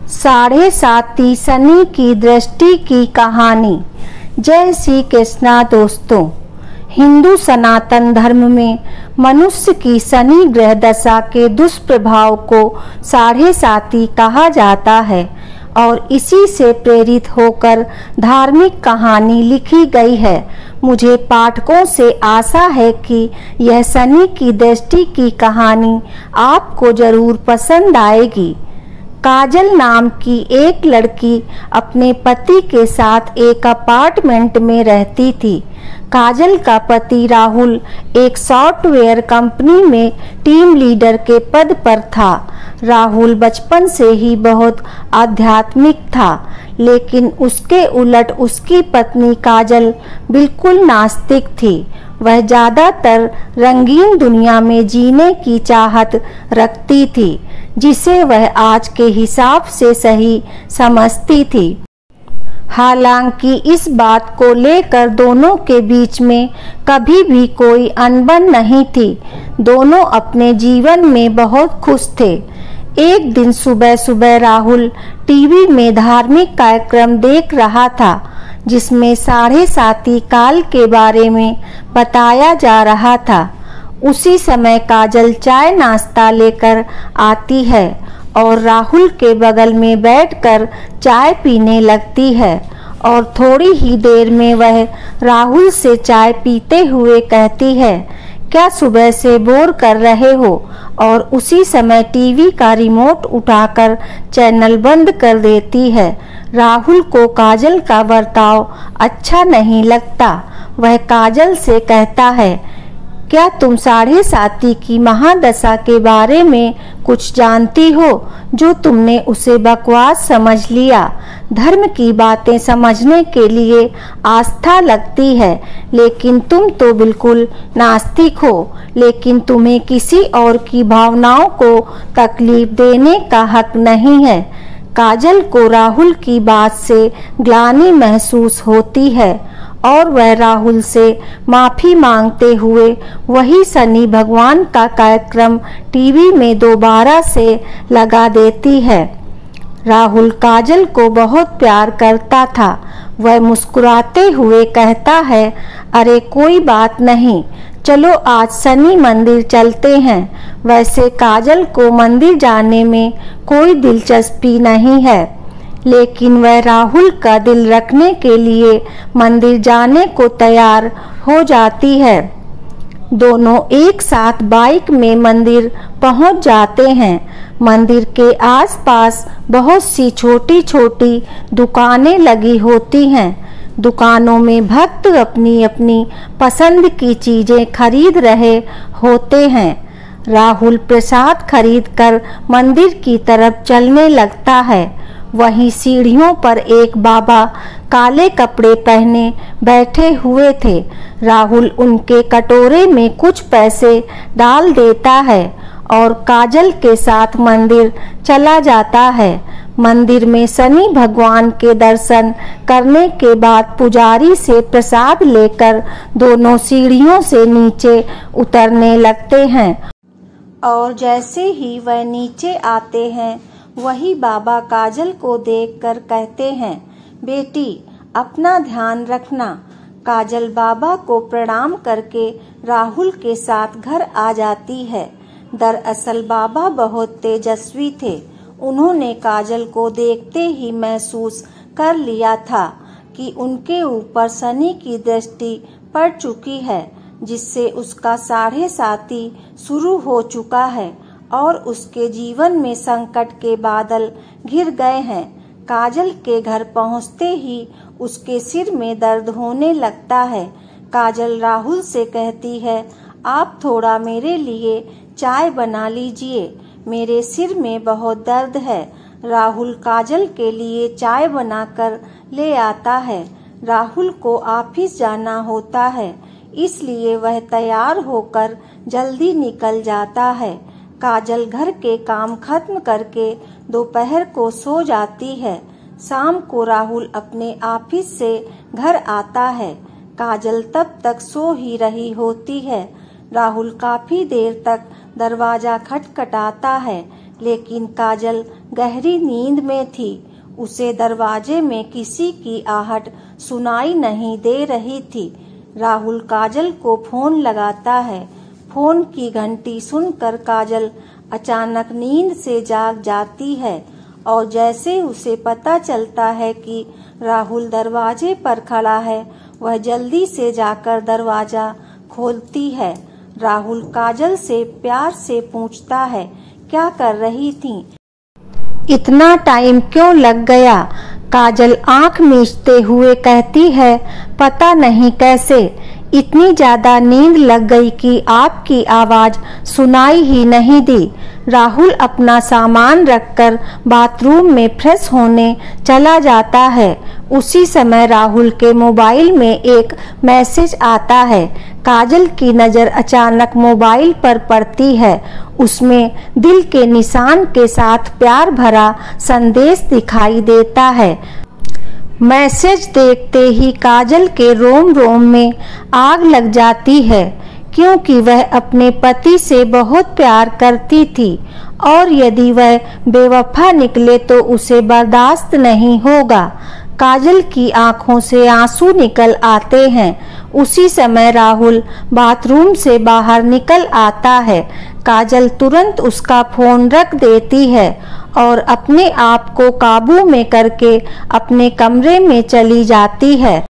साढ़े साती शनि की दृष्टि की कहानी। जय श्री कृष्णा दोस्तों। हिंदू सनातन धर्म में मनुष्य की शनि ग्रह दशा के दुष्प्रभाव को साढ़े साती कहा जाता है और इसी से प्रेरित होकर धार्मिक कहानी लिखी गई है। मुझे पाठकों से आशा है कि यह शनि की दृष्टि की कहानी आपको जरूर पसंद आएगी। काजल नाम की एक लड़की अपने पति के साथ एक अपार्टमेंट में रहती थी। काजल का पति राहुल एक सॉफ्टवेयर कंपनी में टीम लीडर के पद पर था। राहुल बचपन से ही बहुत आध्यात्मिक था, लेकिन उसके उलट उसकी पत्नी काजल बिल्कुल नास्तिक थी। वह ज़्यादातर रंगीन दुनिया में जीने की चाहत रखती थी, जिसे वह आज के हिसाब से सही समझती थी। हालांकि इस बात को लेकर दोनों के बीच में कभी भी कोई अनबन नहीं थी। दोनों अपने जीवन में बहुत खुश थे। एक दिन सुबह सुबह राहुल टीवी में धार्मिक कार्यक्रम देख रहा था, जिसमें साढ़े साती काल के बारे में बताया जा रहा था। उसी समय काजल चाय नाश्ता लेकर आती है और राहुल के बगल में बैठकर चाय पीने लगती है और थोड़ी ही देर में वह राहुल से चाय पीते हुए कहती है, क्या सुबह से बोर कर रहे हो? और उसी समय टीवी का रिमोट उठाकर चैनल बंद कर देती है। राहुल को काजल का बर्ताव अच्छा नहीं लगता। वह काजल से कहता है, क्या तुम साढ़े साती की महादशा के बारे में कुछ जानती हो? जो तुमने उसे बकवास समझ लिया। धर्म की बातें समझने के लिए आस्था लगती है, लेकिन तुम तो बिल्कुल नास्तिक हो। लेकिन तुम्हें किसी और की भावनाओं को तकलीफ देने का हक नहीं है। काजल को राहुल की बात से ग्लानि महसूस होती है और वह राहुल से माफ़ी मांगते हुए वही शनि भगवान का कार्यक्रम टीवी में दोबारा से लगा देती है। राहुल काजल को बहुत प्यार करता था। वह मुस्कुराते हुए कहता है, अरे कोई बात नहीं, चलो आज शनि मंदिर चलते हैं। वैसे काजल को मंदिर जाने में कोई दिलचस्पी नहीं है, लेकिन वह राहुल का दिल रखने के लिए मंदिर जाने को तैयार हो जाती है। दोनों एक साथ बाइक में मंदिर पहुंच जाते हैं। मंदिर के आसपास बहुत सी छोटी छोटी दुकानें लगी होती हैं। दुकानों में भक्त अपनी अपनी पसंद की चीजें खरीद रहे होते हैं। राहुल प्रसाद खरीदकर मंदिर की तरफ चलने लगता है। वहीं सीढ़ियों पर एक बाबा काले कपड़े पहने बैठे हुए थे। राहुल उनके कटोरे में कुछ पैसे डाल देता है और काजल के साथ मंदिर चला जाता है। मंदिर में शनि भगवान के दर्शन करने के बाद पुजारी से प्रसाद लेकर दोनों सीढ़ियों से नीचे उतरने लगते हैं और जैसे ही वह नीचे आते हैं, वही बाबा काजल को देखकर कहते हैं, बेटी अपना ध्यान रखना। काजल बाबा को प्रणाम करके राहुल के साथ घर आ जाती है। दरअसल बाबा बहुत तेजस्वी थे। उन्होंने काजल को देखते ही महसूस कर लिया था कि उनके ऊपर शनि की दृष्टि पड़ चुकी है, जिससे उसका साढ़े साती शुरू हो चुका है और उसके जीवन में संकट के बादल घिर गए हैं। काजल के घर पहुंचते ही उसके सिर में दर्द होने लगता है। काजल राहुल से कहती है, आप थोड़ा मेरे लिए चाय बना लीजिए, मेरे सिर में बहुत दर्द है। राहुल काजल के लिए चाय बनाकर ले आता है। राहुल को ऑफिस जाना होता है, इसलिए वह तैयार होकर जल्दी निकल जाता है। काजल घर के काम खत्म करके दोपहर को सो जाती है। शाम को राहुल अपने ऑफिस से घर आता है। काजल तब तक सो ही रही होती है। राहुल काफी देर तक दरवाजा खटखटाता है। लेकिन काजल गहरी नींद में थी। उसे दरवाजे में किसी की आहट सुनाई नहीं दे रही थी। राहुल काजल को फोन लगाता है। फोन की घंटी सुनकर काजल अचानक नींद से जाग जाती है और जैसे उसे पता चलता है कि राहुल दरवाजे पर खड़ा है, वह जल्दी से जाकर दरवाजा खोलती है। राहुल काजल से प्यार से पूछता है, क्या कर रही थी? इतना टाइम क्यों लग गया? काजल आंख मीचते हुए कहती है, पता नहीं कैसे इतनी ज्यादा नींद लग गई कि आपकी आवाज सुनाई ही नहीं दी। राहुल अपना सामान रखकर बाथरूम में फ्रेश होने चला जाता है। उसी समय राहुल के मोबाइल में एक मैसेज आता है। काजल की नज़र अचानक मोबाइल पर पड़ती है। उसमें दिल के निशान के साथ प्यार भरा संदेश दिखाई देता है। मैसेज देखते ही काजल के रोम रोम में आग लग जाती है, क्योंकि वह अपने पति से बहुत प्यार करती थी और यदि वह बेवफा निकले तो उसे बर्दाश्त नहीं होगा। काजल की आंखों से आंसू निकल आते हैं। उसी समय राहुल बाथरूम से बाहर निकल आता है। काजल तुरंत उसका फोन रख देती है और अपने आप को काबू में करके अपने कमरे में चली जाती है।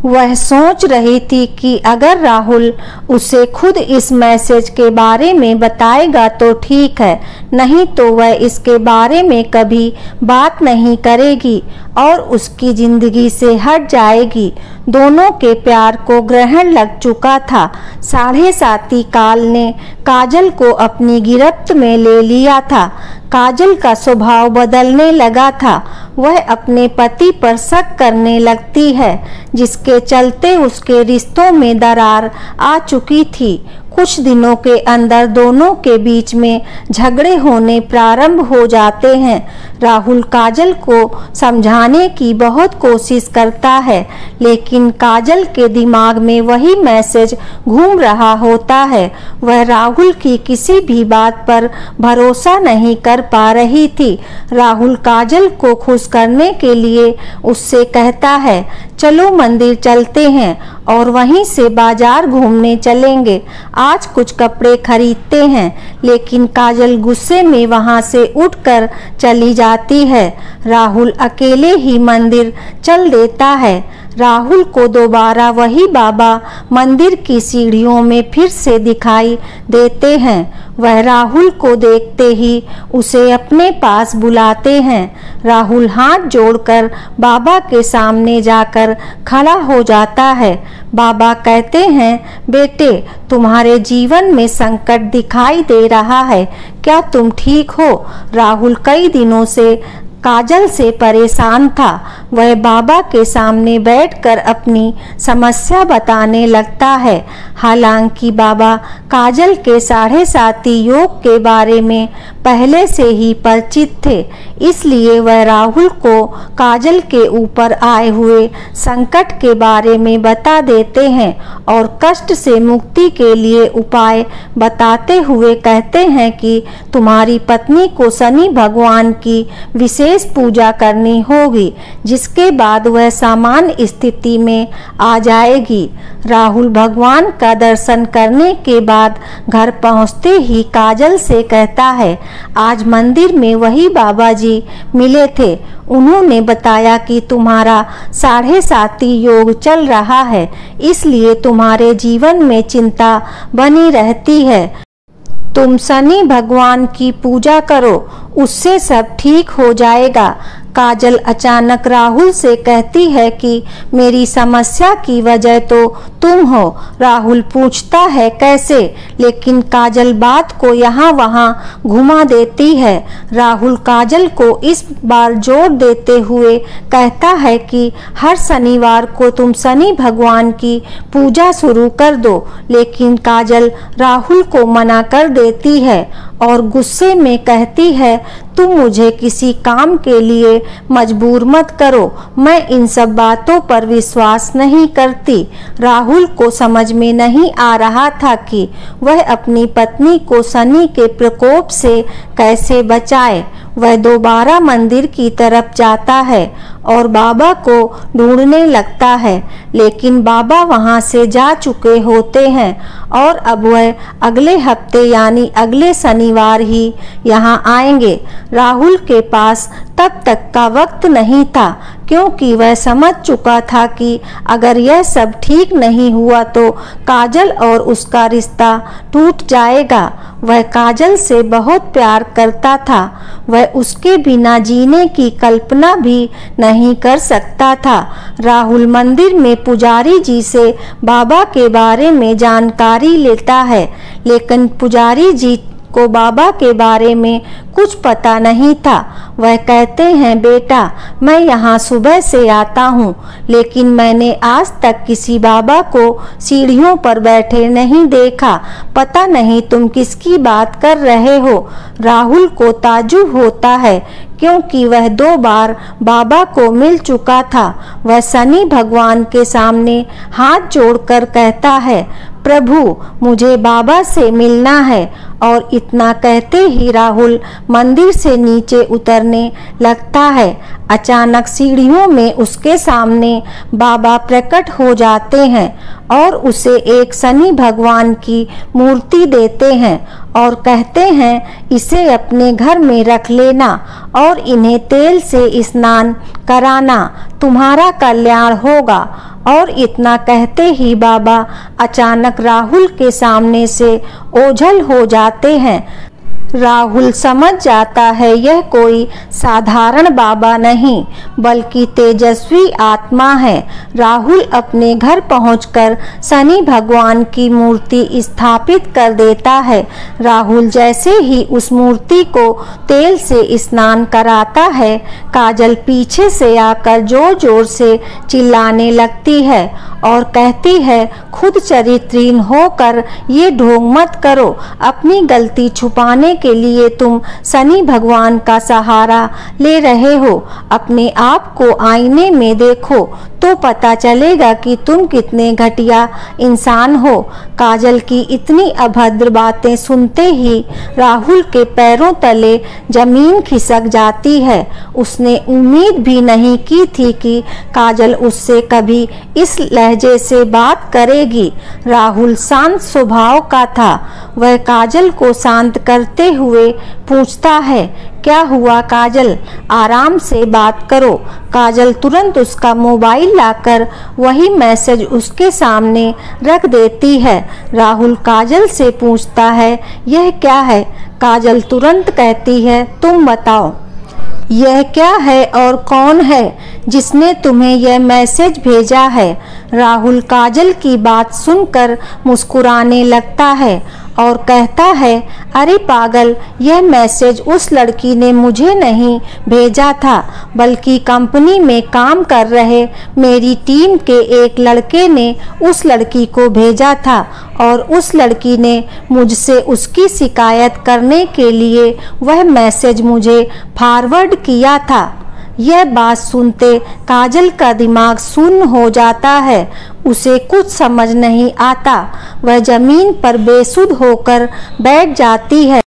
वह सोच रही थी कि अगर राहुल उसे खुद इस मैसेज के बारे में बताएगा तो ठीक है, नहीं तो वह इसके बारे में कभी बात नहीं करेगी और उसकी जिंदगी से हट जाएगी। दोनों के प्यार को ग्रहण लग चुका था। 7:30 काल ने काजल को अपनी गिरफ्त में ले लिया था। काजल का स्वभाव बदलने लगा था। वह अपने पति पर शक करने लगती है, जिसके चलते उसके रिश्तों में दरार आ चुकी थी। कुछ दिनों के अंदर दोनों के बीच में झगड़े होने प्रारंभ हो जाते हैं। राहुल काजल को समझाने की बहुत कोशिश करता है, लेकिन काजल के दिमाग में वही मैसेज घूम रहा होता है। वह राहुल की किसी भी बात पर भरोसा नहीं कर पा रही थी। राहुल काजल को खुश करने के लिए उससे कहता है, चलो मंदिर चलते हैं और वहीं से बाजार घूमने चलेंगे। आज कुछ कपड़े खरीदते हैं। लेकिन काजल गुस्से में वहां से उठकर चली जाती है। राहुल अकेले ही मंदिर चल देता है। राहुल को दोबारा वही बाबा मंदिर की सीढ़ियों में फिर से दिखाई देते हैं। वह राहुल को देखते ही उसे अपने पास बुलाते हैं। राहुल हाथ जोड़कर बाबा के सामने जाकर खड़ा हो जाता है। बाबा कहते हैं, बेटे, तुम्हारे जीवन में संकट दिखाई दे रहा है, क्या तुम ठीक हो? राहुल कई दिनों से काजल से परेशान था। वह बाबा के सामने बैठकर अपनी समस्या बताने लगता है। हालांकि बाबा काजल के 7:30 योग के बारे में पहले से ही परिचित थे, इसलिए वह राहुल को काजल के ऊपर आए हुए संकट के बारे में बता देते हैं और कष्ट से मुक्ति के लिए उपाय बताते हुए कहते हैं कि तुम्हारी पत्नी को शनि भगवान की विशेष पूजा करनी होगी, जिसके बाद वह सामान्य स्थिति में आ जाएगी। राहुल भगवान का दर्शन करने के बाद घर पहुंचते ही काजल से कहता है, आज मंदिर में वही बाबा जी मिले थे। उन्होंने बताया कि तुम्हारा 7:30 योग चल रहा है, इसलिए तुम्हारे जीवन में चिंता बनी रहती है। तुम शनि भगवान की पूजा करो, उससे सब ठीक हो जाएगा। काजल अचानक राहुल से कहती है कि मेरी समस्या की वजह तो तुम हो। राहुल पूछता है कैसे, लेकिन काजल बात को यहाँ वहाँ घुमा देती है। राहुल काजल को इस बार जोर देते हुए कहता है कि हर शनिवार को तुम शनि भगवान की पूजा शुरू कर दो, लेकिन काजल राहुल को मना कर देती है और गुस्से में कहती है, तुम मुझे किसी काम के लिए मजबूर मत करो, मैं इन सब बातों पर विश्वास नहीं करती। राहुल को समझ में नहीं आ रहा था कि वह अपनी पत्नी को शनि के प्रकोप से कैसे बचाए। वह दोबारा मंदिर की तरफ जाता है और बाबा को ढूंढने लगता है, लेकिन बाबा वहां से जा चुके होते हैं और अब वह अगले हफ्ते यानी अगले शनिवार ही यहाँ आएंगे। राहुल के पास तब तक का वक्त नहीं था, क्योंकि वह समझ चुका था कि अगर यह सब ठीक नहीं हुआ तो काजल और उसका रिश्ता टूट जाएगा। वह काजल से बहुत प्यार करता था, वह उसके बिना जीने की कल्पना भी नहीं कर सकता था। राहुल मंदिर में पुजारी जी से बाबा के बारे में जानकारी लेता है, लेकिन पुजारी जी को बाबा के बारे में कुछ पता नहीं था। वह कहते हैं, बेटा मैं यहाँ सुबह से आता हूँ, लेकिन मैंने आज तक किसी बाबा को सीढ़ियों पर बैठे नहीं देखा, पता नहीं तुम किसकी बात कर रहे हो। राहुल को ताज्जुब होता है, क्योंकि वह 2 बार बाबा को मिल चुका था। वह शनि भगवान के सामने हाथ जोड़कर कहता है, प्रभु मुझे बाबा से मिलना है। और इतना कहते ही राहुल मंदिर से नीचे उतरने लगता है। अचानक सीढ़ियों में उसके सामने बाबा प्रकट हो जाते हैं और उसे एक शनि भगवान की मूर्ति देते हैं और कहते हैं, इसे अपने घर में रख लेना और इन्हें तेल से स्नान कराना, तुम्हारा कल्याण होगा। और इतना कहते ही बाबा अचानक राहुल के सामने से ओझल हो जाते हैं। राहुल समझ जाता है यह कोई साधारण बाबा नहीं बल्कि तेजस्वी आत्मा है। राहुल अपने घर पहुंचकर शनि भगवान की मूर्ति स्थापित कर देता है। राहुल जैसे ही उस मूर्ति को तेल से स्नान कराता है, काजल पीछे से आकर जोर जोर से चिल्लाने लगती है और कहती है, खुद चरित्रहीन होकर ये ढोंग मत करो। अपनी गलती छुपाने के लिए तुम शनि भगवान का सहारा ले रहे हो। अपने आप को आईने में देखो तो पता चलेगा कि तुम कितने घटिया इंसान हो। काजल की इतनी अभद्र बातें सुनते ही राहुल के पैरों तले जमीन खिसक जाती है। उसने उम्मीद भी नहीं की थी कि काजल उससे कभी इस लहजे से बात करेगी। राहुल शांत स्वभाव का था। वह काजल को शांत करते हुए पूछता है, क्या हुआ काजल, आराम से बात करो। काजल तुरंत उसका मोबाइल लाकर वही मैसेज उसके सामने रख देती है। राहुल काजल से पूछता है, यह क्या है? काजल तुरंत कहती है, तुम बताओ यह क्या है और कौन है जिसने तुम्हें यह मैसेज भेजा है? राहुल काजल की बात सुनकर मुस्कुराने लगता है और कहता है, अरे पागल, यह मैसेज उस लड़की ने मुझे नहीं भेजा था, बल्कि कंपनी में काम कर रहे मेरी टीम के एक लड़के ने उस लड़की को भेजा था और उस लड़की ने मुझसे उसकी शिकायत करने के लिए वह मैसेज मुझे फॉरवर्ड किया था। यह बात सुनते काजल का दिमाग शून्य हो जाता है। उसे कुछ समझ नहीं आता। वह जमीन पर बेसुध होकर बैठ जाती है।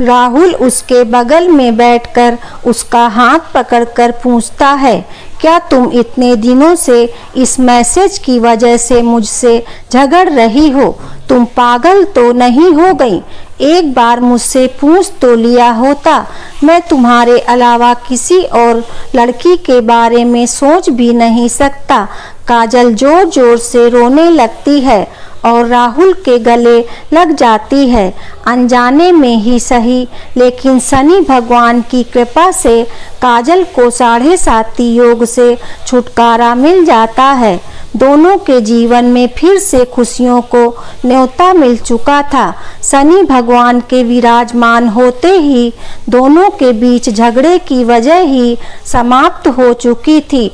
राहुल उसके बगल में बैठकर उसका हाथ पकड़कर पूछता है, क्या तुम इतने दिनों से इस मैसेज की वजह से मुझसे झगड़ रही हो? तुम पागल तो नहीं हो गई? एक बार मुझसे पूछ तो लिया होता। मैं तुम्हारे अलावा किसी और लड़की के बारे में सोच भी नहीं सकता। काजल जोर जोर से रोने लगती है और राहुल के गले लग जाती है। अनजाने में ही सही, लेकिन शनि भगवान की कृपा से काजल को 7.5 योग से छुटकारा मिल जाता है। दोनों के जीवन में फिर से खुशियों को न्योता मिल चुका था। शनि भगवान के विराजमान होते ही दोनों के बीच झगड़े की वजह ही समाप्त हो चुकी थी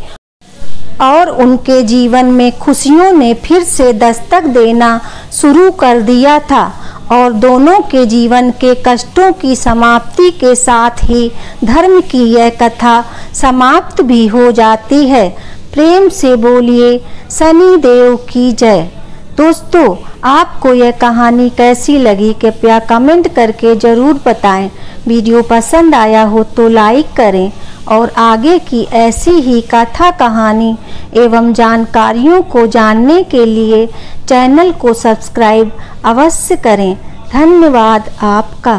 और उनके जीवन में खुशियों ने फिर से दस्तक देना शुरू कर दिया था। और दोनों के जीवन के कष्टों की समाप्ति के साथ ही धर्म की यह कथा समाप्त भी हो जाती है। प्रेम से बोलिए शनि देव की जय। दोस्तों, आपको यह कहानी कैसी लगी कृपया कमेंट करके ज़रूर बताएं। वीडियो पसंद आया हो तो लाइक करें और आगे की ऐसी ही कथा कहानी एवं जानकारियों को जानने के लिए चैनल को सब्सक्राइब अवश्य करें। धन्यवाद आपका।